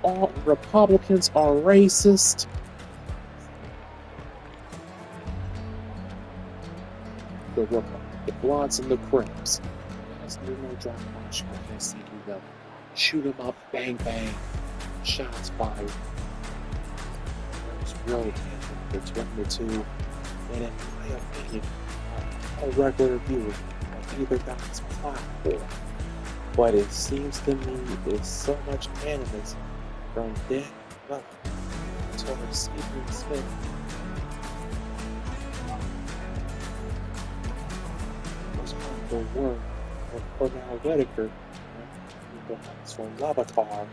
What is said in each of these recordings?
all Republicans are racist. The Bloods and the Crips. There's no drama march against CPW. Shoot 'em up, bang bang, shots fired. There's real tension between the two, and in my opinion, a regular viewer of either guy's platform. But it seems to me there's so much animus from Dan Love towards Stephen Smith. Was from the work of Cornell Whitaker, from Lavatar.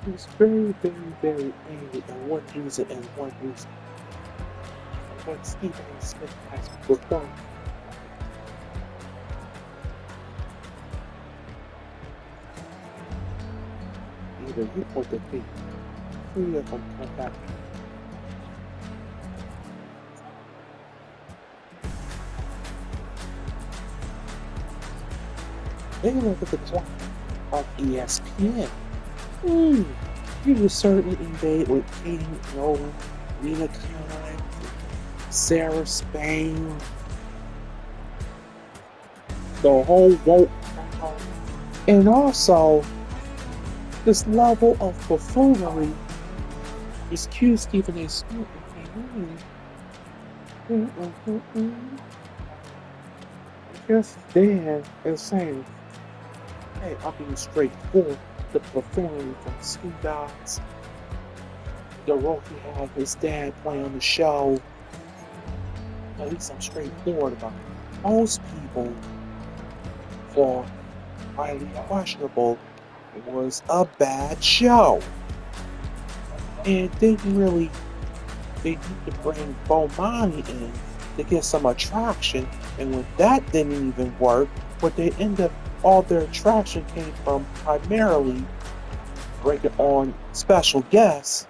He was very, very, very angry at one reason and one reason. What Stephen Smith has performed. Either you or the thief. Three of them come back. They look at the clock of ESPN. He was certainly in bed with Katie Nolan, Rena Kine, Sarah Spain, the whole woke crowd. And also, this level of buffoonery is cute Stephen A. Smith. Just Dan is saying, hey, I'll be straightforward. The buffoonery from Ski Dogs, the role he had his dad play on the show. At least I'm straightforward about it. Most people, for highly questionable, it was a bad show. And they need to bring Bomani in to get some attraction, and when that didn't even work, what they end up, all their attraction came from primarily bringing on special guests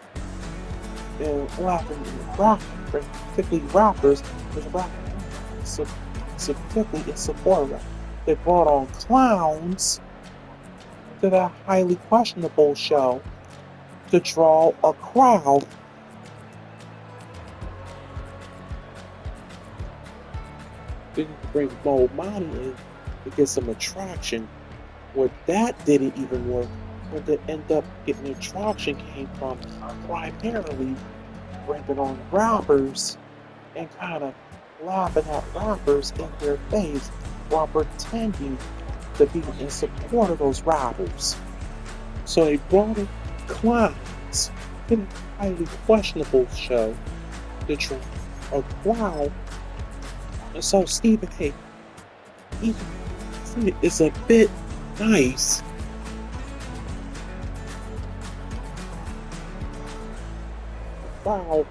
and laughing and rocking, particularly rappers, because rapping, so particularly in support rap. They brought on clowns to that highly questionable show to draw a crowd. They need to bring Mo Money in to get some attraction. What that didn't even work, but they end up getting attraction came from primarily bringing on rappers and kind of laughing at rappers in their face while pretending to be in support of those rappers. So they brought in clowns in a highly questionable show to draw a crowd. And so Stephen A. It's a bit nice. While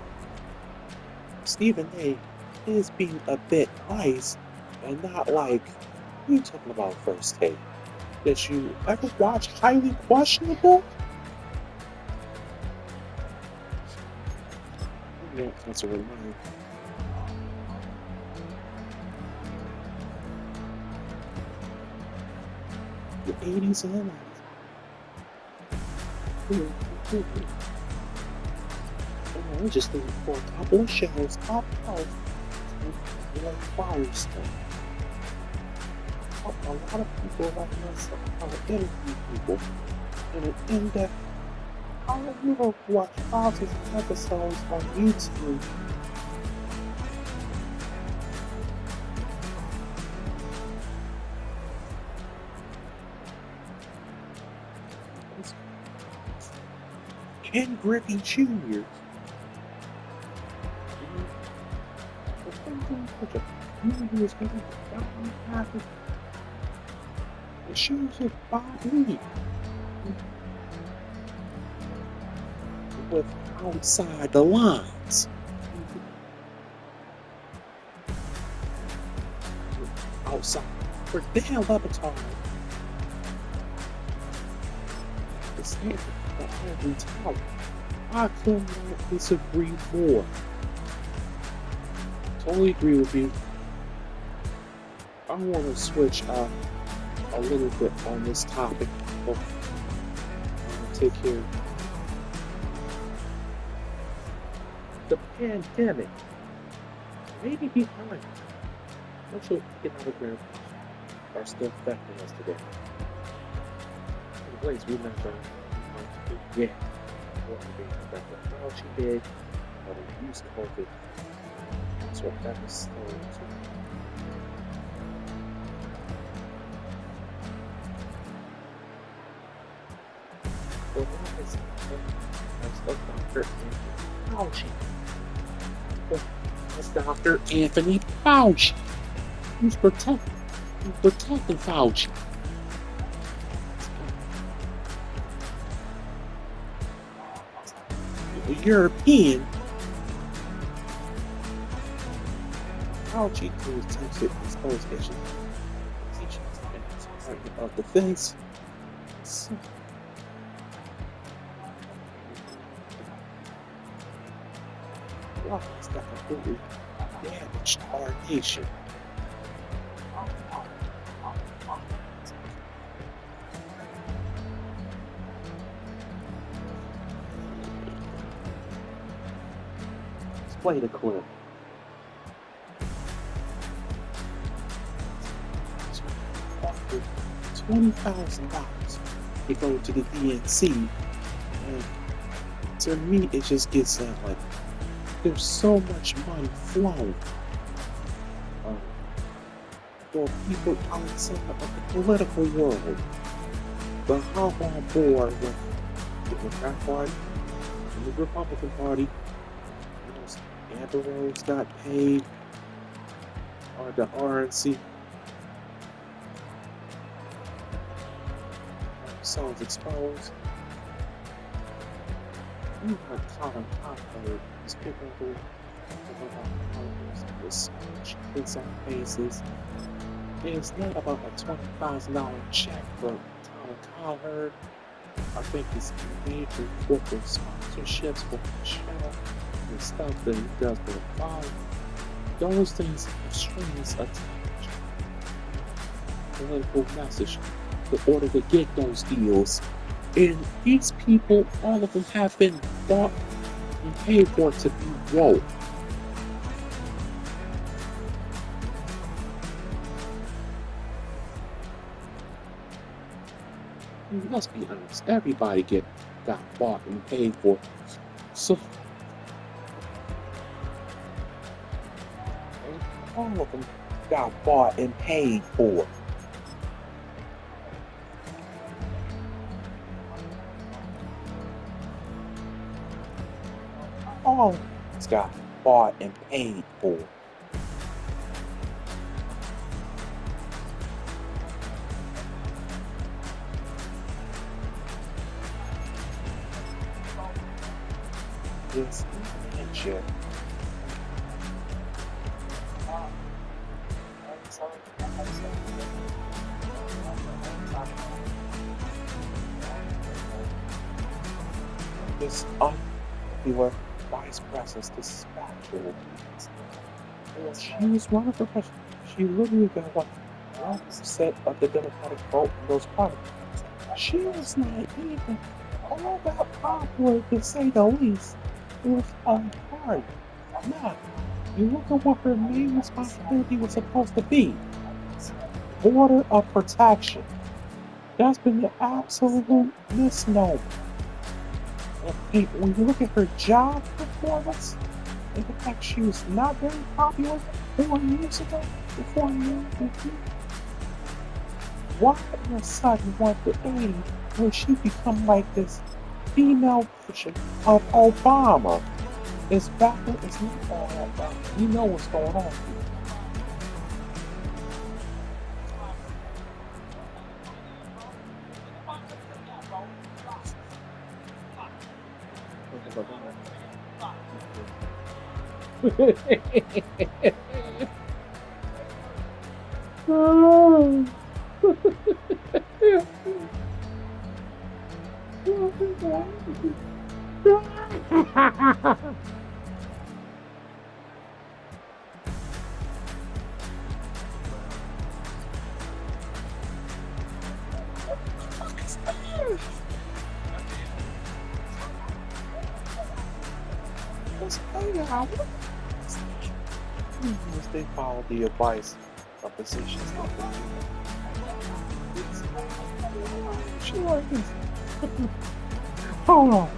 Stephen A. is being a bit nice and not like, what are you talking about First Take? Did you ever watch Highly Questionable? Yeah, that's a reminder. The 80s and the 90s. I just think for a couple of shows, top health, like Firestone. A lot of people like us how to interview people, and it in depth. How do you watch thousands of episodes on YouTube? Ken Griffey Jr. The shoes of Bob Lee with Outside the Lines. Outside for Dan Lebatard. The standard for every talent. I could not disagree more. Totally agree with you. I want to switch up a little bit on this topic of take care of the pandemic. Maybe behind. Social economic verification are still affecting us today. In ways we're not going to do yet. What we being Dr. Fauci did, how they use COVID. That's what that was slowly to. The one is of Dr. Fauci. That's Dr. Anthony Fauci. Who's protecting Fauci. The European Fauci who attempted his own station of Defense. So, Rockets that completely damaged our nation. Let's play the clip. $20,000 to go to the DNC, and to me, it just gets like there's so much money flowing for people outside of the political world to hop on board with the Democrat Party and the Republican Party. Amber Rose got paid, or the RNC. Songs exposed. You have Colin Cowherd is picking up the speech in some cases. It's not about a $20,000 check for Colin Cowherd. I think it's major corporate sponsorships for the show and stuff that he does for the file. Those things have strings attached. Political message in order to get those deals. And these people, all of them have been bought and paid for to be woke. Let's be honest, everybody got bought and paid for. So all of them got bought and paid for. All it's got bought and paid for. Yes, check. This unpopular vice president's dispatcher. She was one of the questions. She literally got 1% of the Democratic vote in those parties. She was not even all that popular, to say the least, with a party. Now, you look at what her main responsibility was supposed to be. Border of protection. That's been the absolute misnomer. And when you look at her job performance, and the fact she was not very popular 4 years ago, before why all of a sudden want the aid when she become like this female version of Obama? It's backward, it's not all that bad. You know what's going on here. They follow the advice of physicians. Hold on.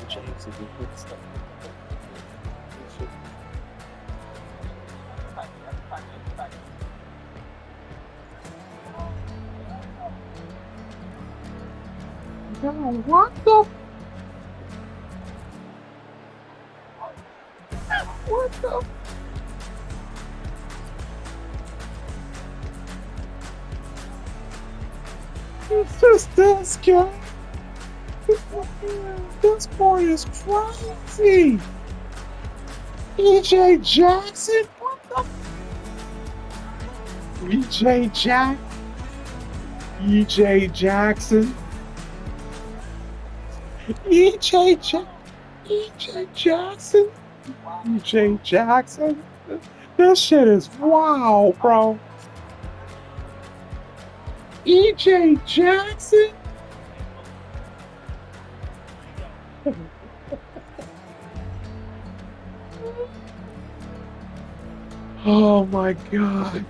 James, if you put stuff. Yo, what the? What the? It's just this guy. This boy is crazy. EJ Jackson? What the? EJ Jack? EJ Jackson? EJ Jack? EJ Jackson? EJ Jackson? This shit is wow, bro. EJ Jackson? Oh my god.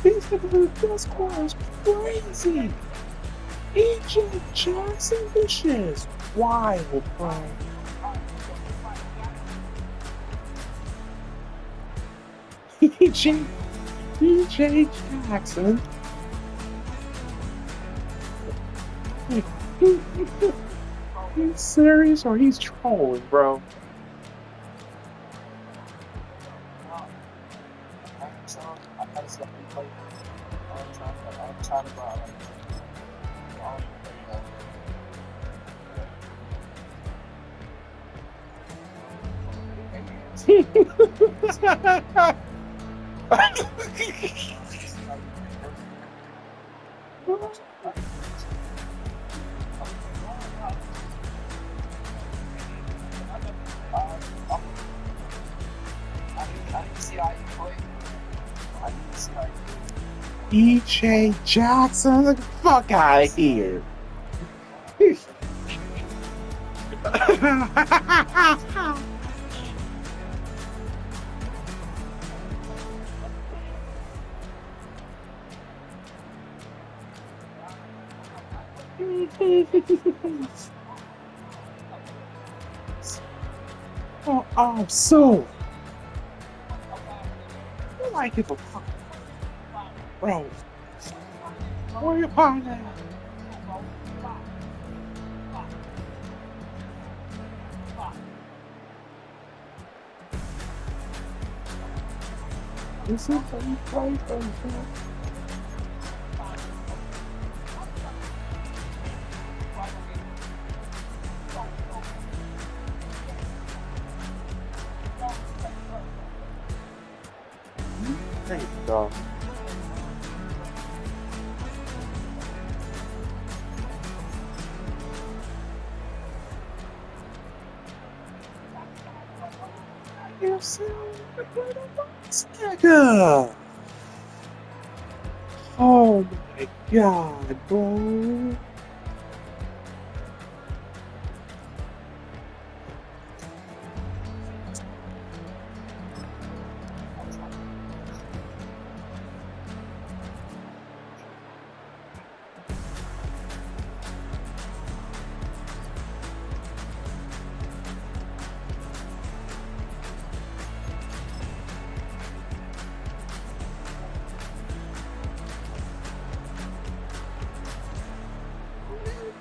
This score is crazy. EJ Jackson, this shit is wild, bro. EJ Jackson. He's serious or he's trolling, bro? EJ Jackson, the fuck out of here. Oh, so. I give a fuck. Bro. Where you partner? Is it that you play for There you go. You sound like a nigga. Oh my god, bro.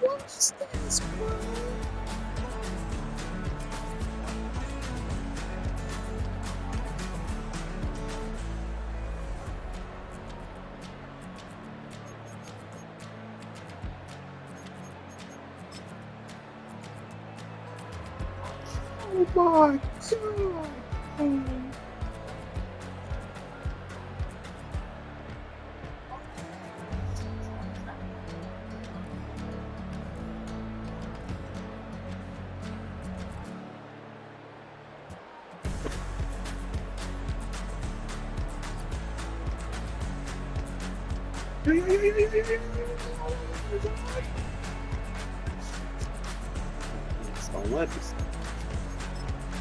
What's this, bro? Oh my god. So Olympus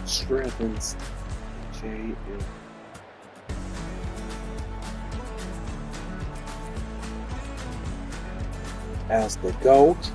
strengthens Jay as the GOAT.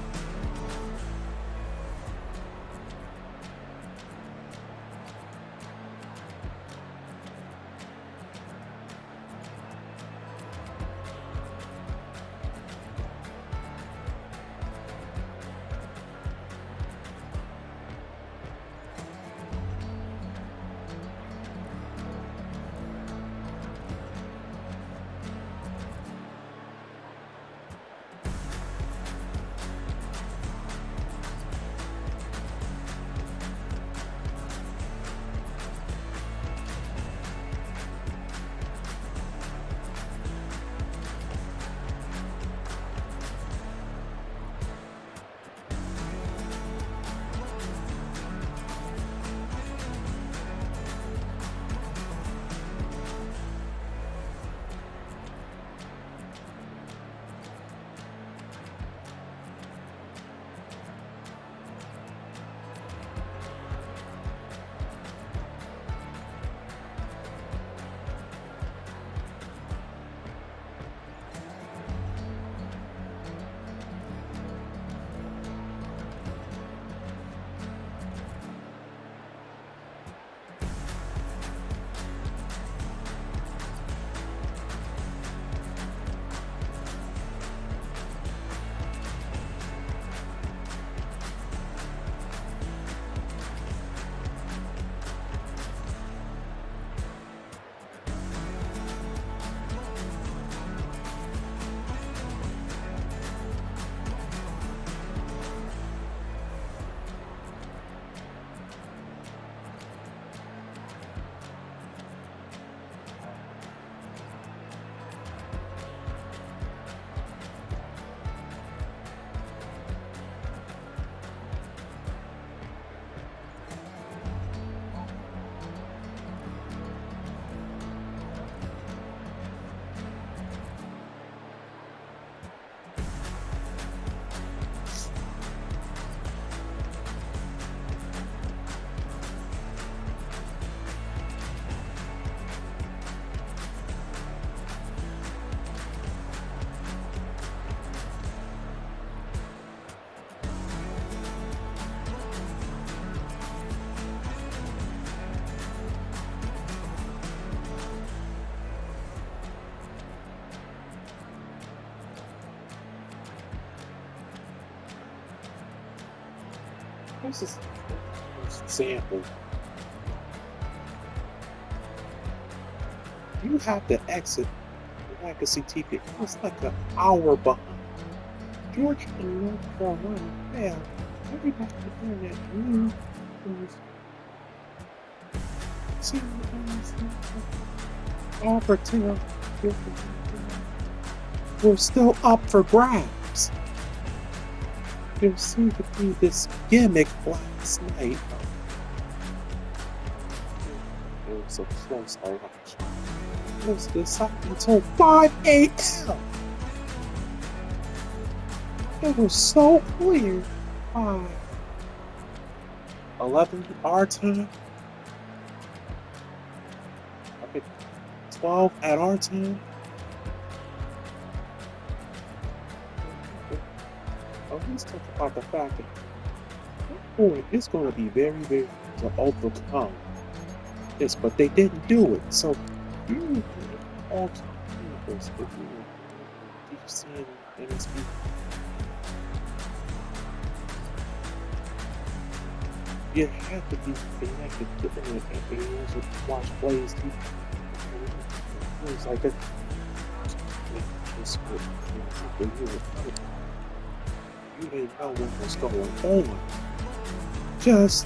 This is an example. You have to exit Legacy TV. It was like an hour behind. Georgia and North Carolina failed. Everybody on the internet knew was all for 10 were still up for grabs. There seemed to be this gimmick last night. It was a close election. It was decided until 5 a.m. It was so clear. 11 our time. I think 12 at our time. Let's talk about the fact that that point is going to be very, very hard to overcome this, but they didn't do it. So, you all time universe, if you keep seeing NSP, you have to be connected to the internet and be able to watch plays. Things like that. You didn't know what was going on. Just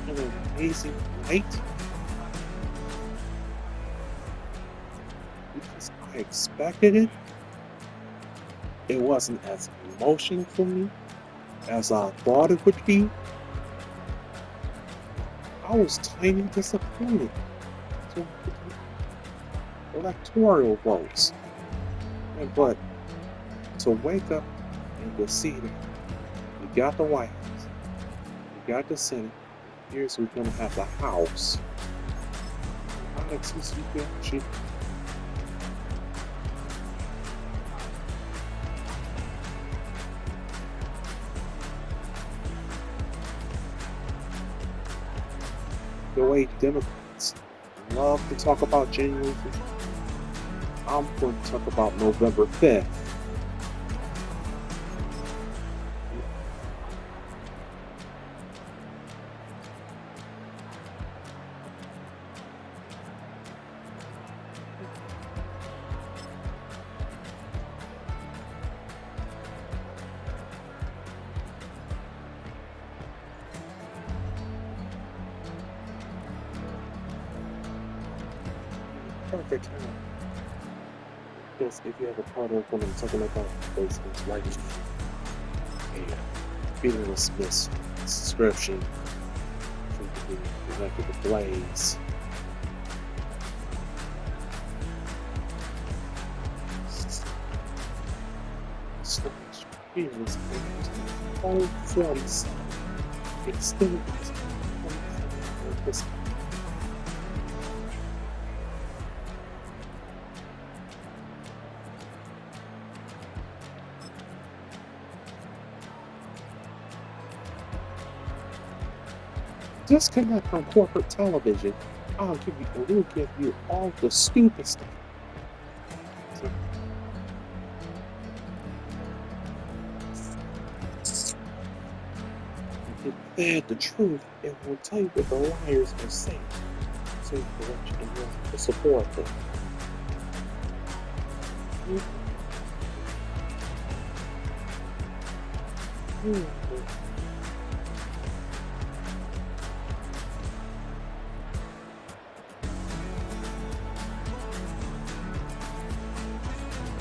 an amazing night. Because I expected it. It wasn't as emotional for me as I thought it would be. I was tiny disappointed. So, electoral votes. But to wake up and to see that we got the White House, we got the Senate, here's we're gonna have the House. Alex, she the way Democrats love to talk about January 5th, I'm going to talk about November 5th. Perfect time. Because if you have a part of what I'm talking about, basically it's writing a feelingless description from the electrical blaze. Slash fearless whole 47 extended this disconnect from corporate television. We'll give you all the stupid stuff. So, if fed the truth, it will tell you what the liars are saying. So you have to support them.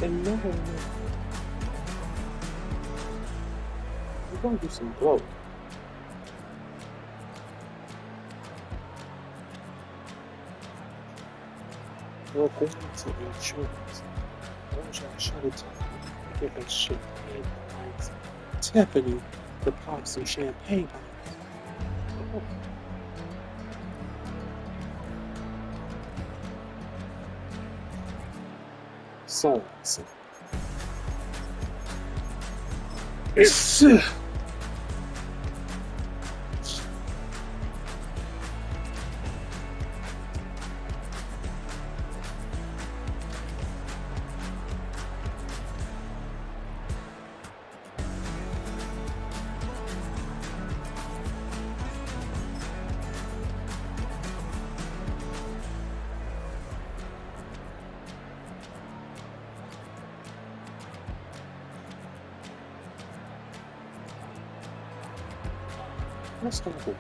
And no, we're going to do some growth. We're going to insurance. I wish I should have told you to get a champagne bottles. Tiffany to pop some champagne bottles. Songs. It's let's start with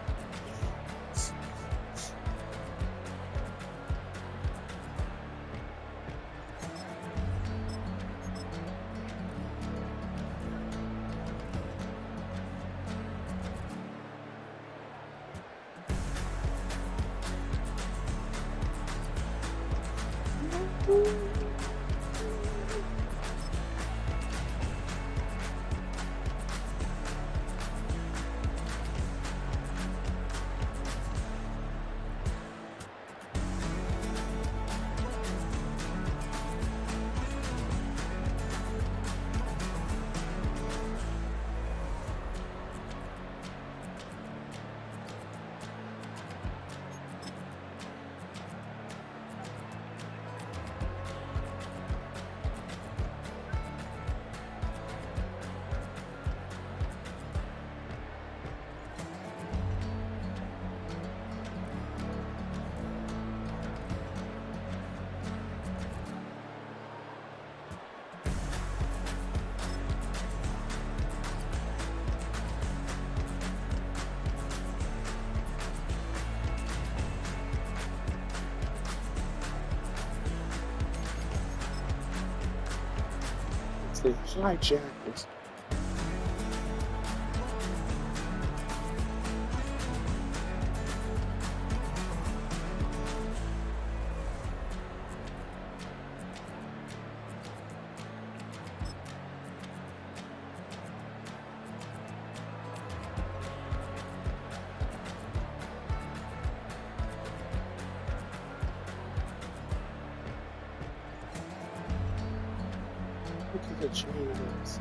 the hijackers. to the January 6th.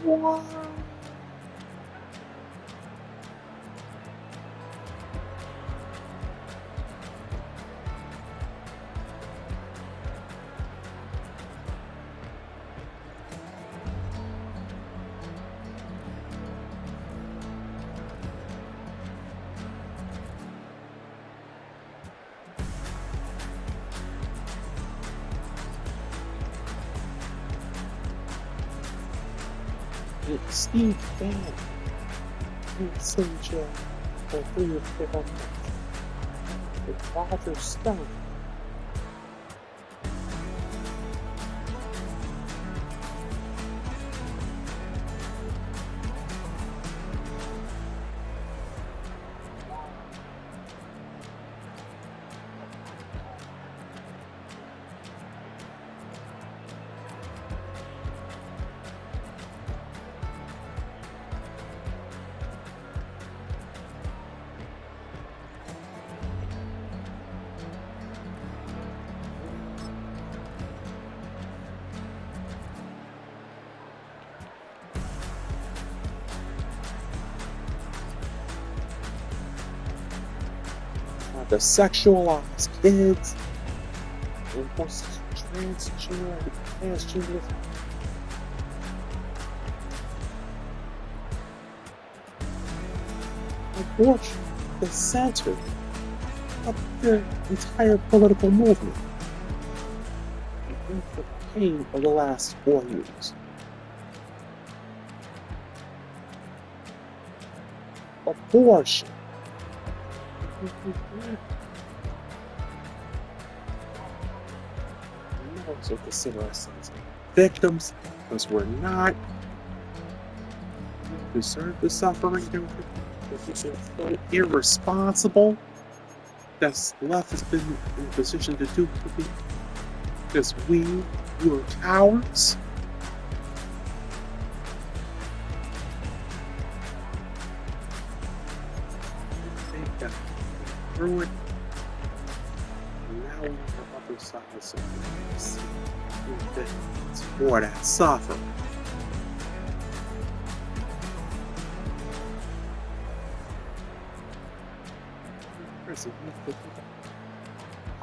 What? Steve Bannon is in jail for 3 or 4 months. With Roger Stone. The sexualized kids, and of course, transgender, abortion, the center of the entire political movement. And the pain of the last 4 years. Abortion. We also consider ourselves victims because we're not. We deserve the suffering. We're irresponsible. That's left has been in a position to do because we were cowards. Through it, and now we're on the other side of something. It's for that suffering.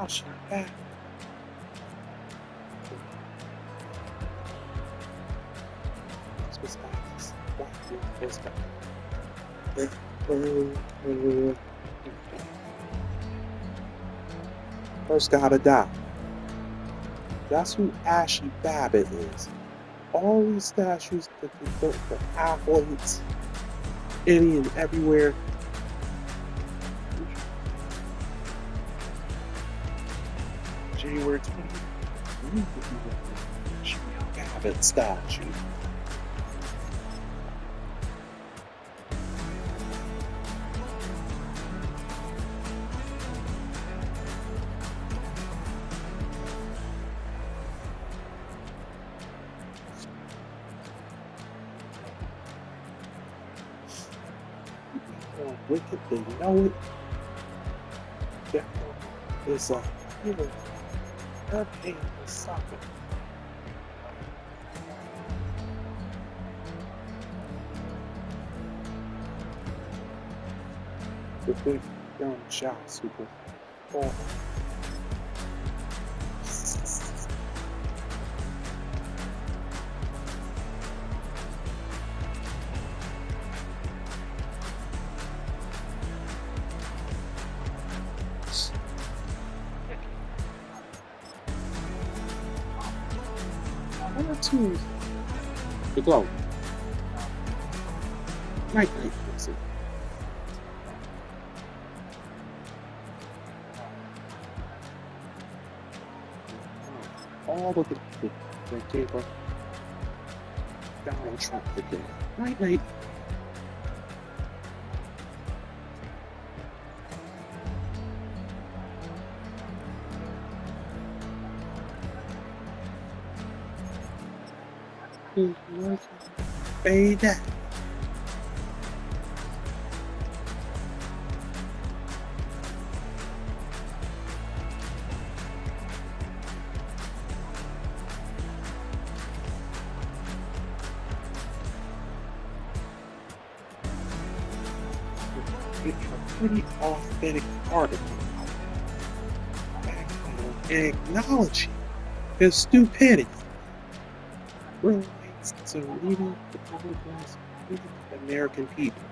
I'll shut back. This was nice. This guy. First gotta die. That's who Ashley Babbitt is. All these statues that they built for athletes, any and everywhere. January 20th, we could do the Ashley Babbitt statue. born wicked, they know it. Their mom is a hero. Her pain is suffering. The big young shots who can fall. One or two. The glow. Night night. All of the people that gave up Donald Trump today. Night night. Pay that. It's a pretty authentic part of it. And acknowledging his stupidity relates to leading the Republicans, leading the American people.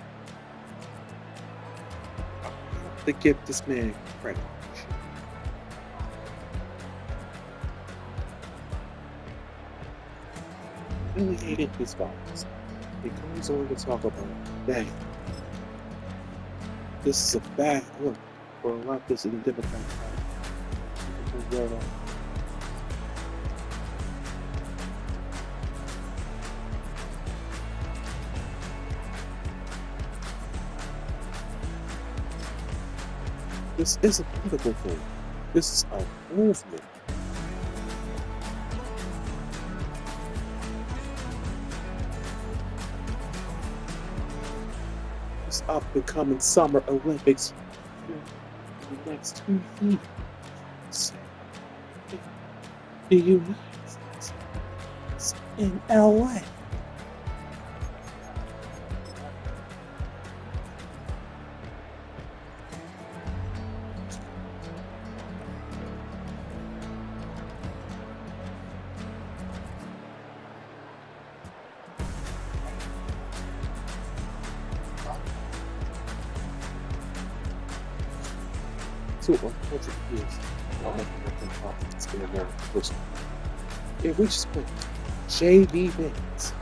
I have to give this man credit. Really hated his violence. He comes on to talk about, dang, this is a bad look for a leftist in the Democratic Party. This is a political thing. This is a movement. It's up and coming Summer Olympics in the next 2 years. The United States in LA. So unfortunately is I'm making a Falcons in America personally. If we just put JV Benz,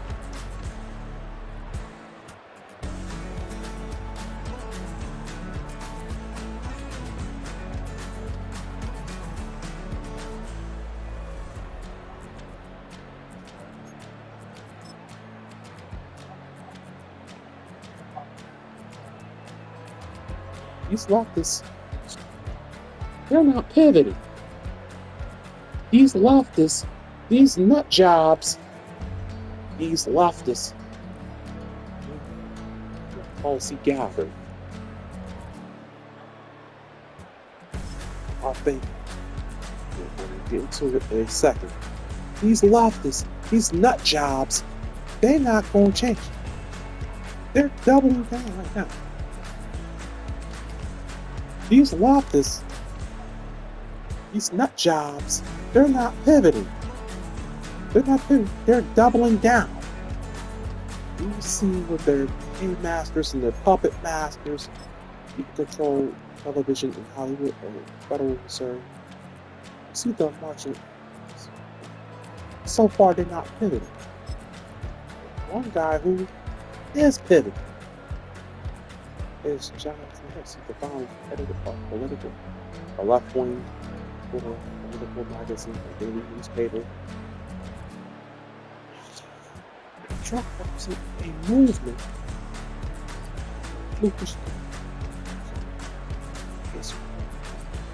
these leftists, they're not pivoting. These leftists, these nut jobs, these leftists, policy gathered. I think we're going to get into it in a second. These leftists, these nut jobs, they're not going to change. They're doubling down right now. These leftists, these nut jobs, they're not pivoting. They're not pivoting. They're doubling down. You see with their paymasters and their puppet masters, you control television in Hollywood and Federal Reserve. You see them marching. So far, they're not pivoting. One guy who is pivoting is Jonathan Harris, the founding editor of Political, a left-wing political magazine, a daily newspaper. Trump represents a movement. It's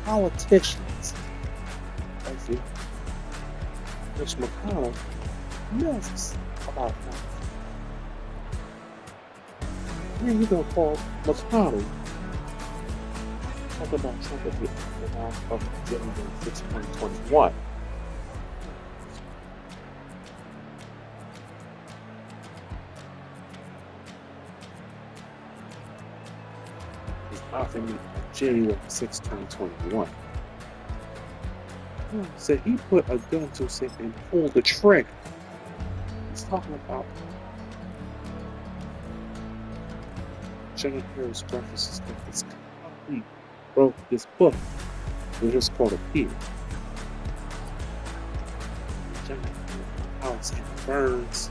politicians, as you, Mitch McConnell, knows about that. Yeah, you're gonna call McConnell. Talk about Trump at the mouth of January 6, 2021. His mouth in January 6, 2021. Said he put a gun to his head and pulled the trigger. He's talking about John Harris references that this company wrote this book, which is called Appeal. John Harris and Burns,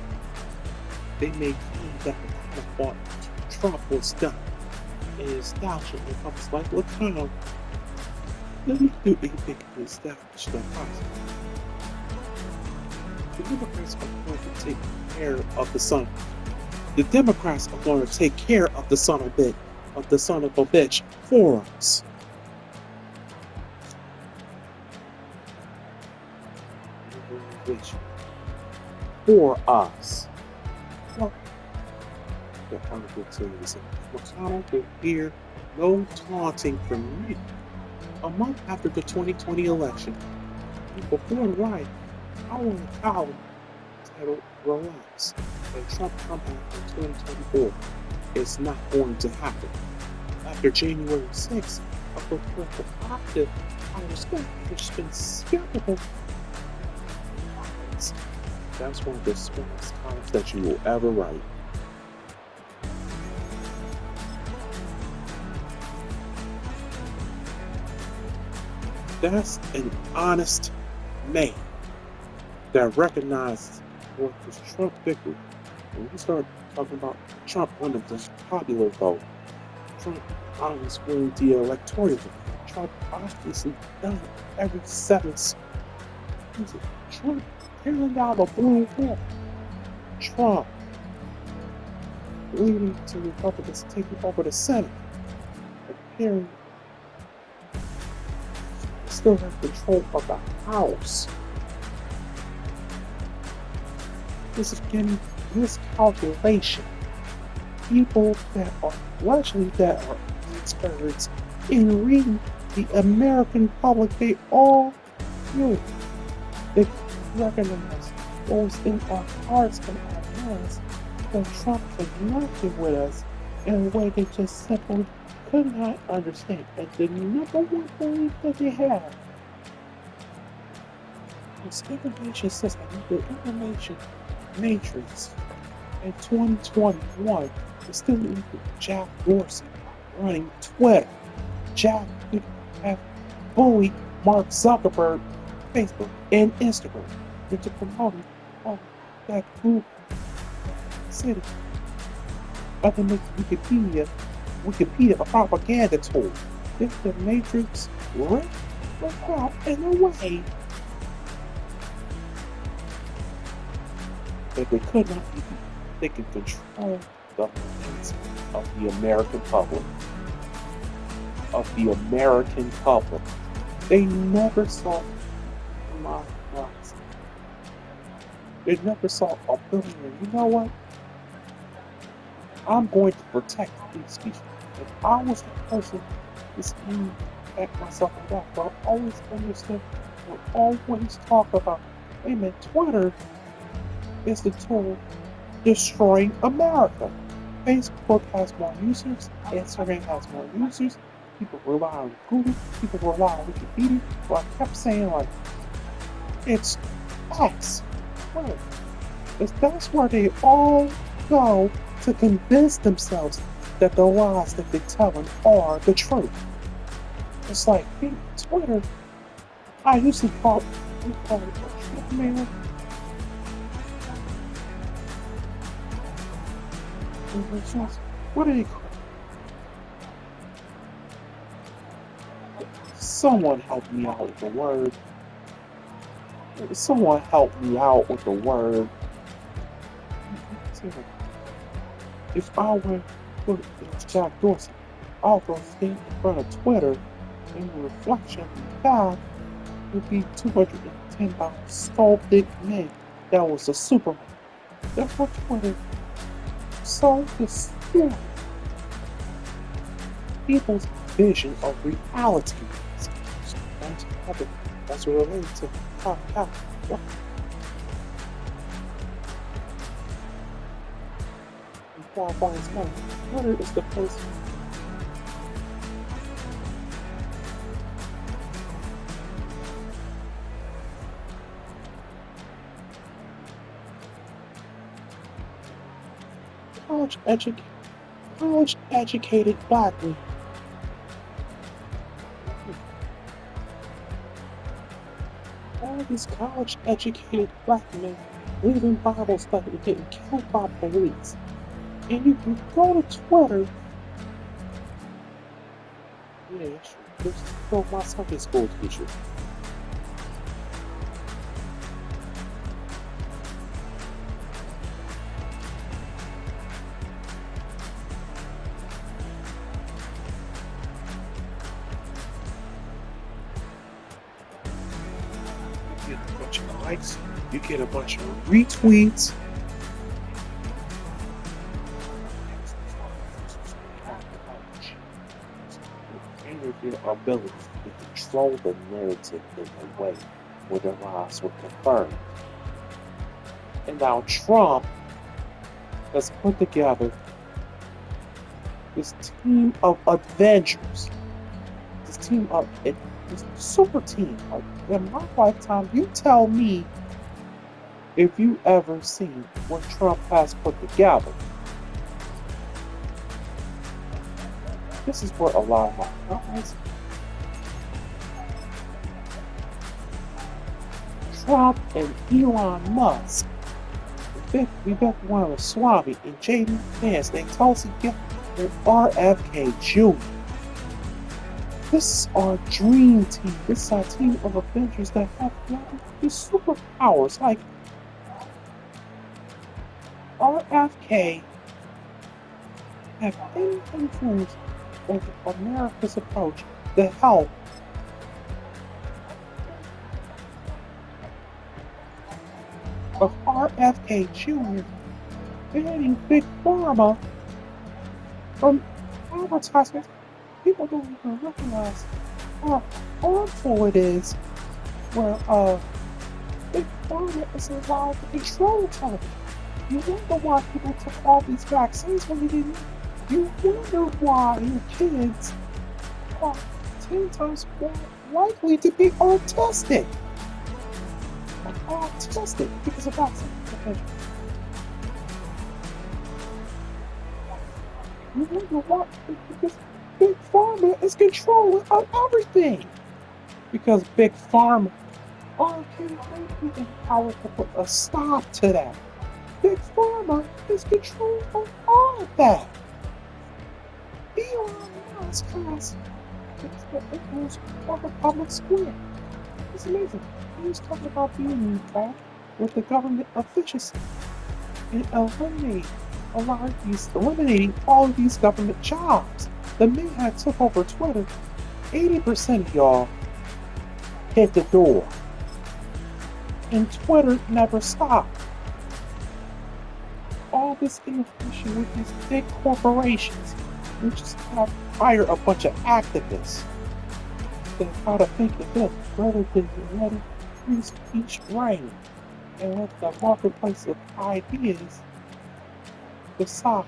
they made claim that the thought Trump was done. And nostalgia, and I was like, look, let me do anything to establish that possible. The Democrats are going to take care of the son. The Democrats are going to take care of the son of a bitch for us. For us. Well, the article says McConnell will hear no taunting from me. A month after the 2020 election, before the riot, our column titled Relax, and Trump comeback in 2024 is not going to happen. After January 6th, a political active, I respect has been skeptical. That's one of the smartest columns that you will ever write. That's an honest man that recognizes what was Trump victory. When we start talking about Trump winning the popular vote, Trump always winning the electoral vote, Trump obviously done it every 7 seconds. Trump tearing down the blue wall. Trump leading to Republicans taking over the Senate. Appearing still have control of the House. This is getting miscalculation. People that are largely that are experts in reading the American public, they all know. They recognize those in our hearts and our minds that Trump connected with us in a way they just simply could not understand. And the number one belief that they have is information system, the information matrix in 2021 is still equal Jack Dorsey running Twitter. Jack have bullied Mark Zuckerberg, Facebook, and Instagram into promoting that group city. Other than Wikipedia a propaganda tool. If the matrix ripped apart in a way that they could not be, they could control the minds of the American public. They never saw my eyes. They never saw a billionaire. You know what? I'm going to protect free speech. If I was the person to at myself and that, but I always understood, I always talk about, hey man, Twitter is the tool destroying America. Facebook has more users, Instagram has more users, people rely on Google, people rely on Wikipedia, so I kept saying like, it's X. Right. That's where they all go to convince themselves that the lies that they're telling are the truth. It's like, hey, Twitter, I used to call it a man. What do you call it? Someone help me out with the word. Someone help me out with the word. If I were with Jack Dorsey, I'll go stand in front of Twitter and the reflection back would be 210 sculpted men. That was a Superman. That's what Twitter so distorted. people's vision of reality is. And other as it relates to top cap. What finds money? Twitter is the place. College educated college educated black men. All these college educated black men leaving Bible study and getting killed by police. And you can go to Twitter. Yeah, just go my Sunday school teacher. You get a bunch of likes, you get a bunch of retweets. And your ability to control the narrative in a way where the lies were confirmed. And now Trump has put together this team of Avengers, this super team. Like, in my lifetime, you tell me if you ever seen what Trump has put together. This is what a lot of my comments. Trump and Elon Musk. We got one of Swami and JD Vance. They Tulsi Gabbard and RFK Jr. This is our dream team. This is our team of Avengers that have these superpowers. Like RFK have any influence on America's approach to help of RFK Jr. banning Big Pharma from advertisements. People don't even recognize how harmful it is where Big Pharma is allowed to control television. You wonder why people took all these vaccines when you didn't. You wonder why your kids are 10 times more likely to be autistic. Because of vaccine. You wonder why? Because Big Pharma is controlling of everything. Because Big Pharma RFK and power to put a stop to that. Big Pharma is controlling of all of that. Elon Musk has influence over public square. It's amazing. He was talking about being in talk with the government efficiency and eliminating all of these government jobs. The man that took over Twitter, 80% of y'all hit the door. And Twitter never stopped. All this inefficiency with these big corporations. We just have hire a bunch of activists that try to think of it rather than letting free speech reign and let the marketplace of ideas decide.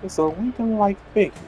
It's a Lincoln-like figure